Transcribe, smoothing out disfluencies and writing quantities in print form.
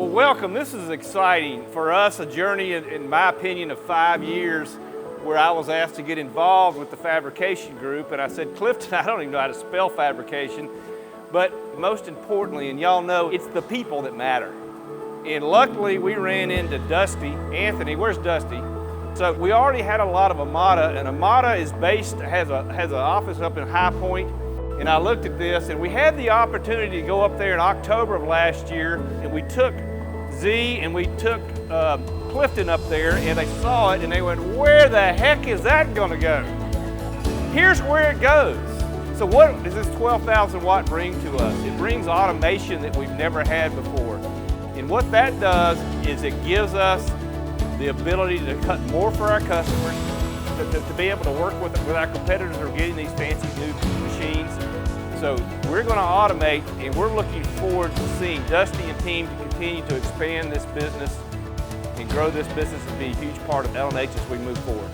Well, welcome. This is exciting for us, a journey, in my opinion, of 5 years where I was asked to get involved with the fabrication group. And I said, Clifton, I don't even know how to spell fabrication. But most importantly, and y'all know, it's the people that matter. And luckily, we ran into Dusty. Anthony, where's Dusty? So we already had a lot of Amada, and Amada is has an office up in High Point. And I looked at this, and we had the opportunity to go up there in October of last year, and we took Z and we took Clifton up there, and they saw it, and they went, where the heck is that gonna go? Here's where it goes. So what does this 12,000 watt bring to us? It brings automation that we've never had before. And what that does is it gives us the ability to cut more for our customers, to be able to work with our competitors who are getting these fancy new machines. So we're going to automate, and we're looking forward to seeing Dusty and team continue to expand this business and grow this business and be a huge part of L&H as we move forward.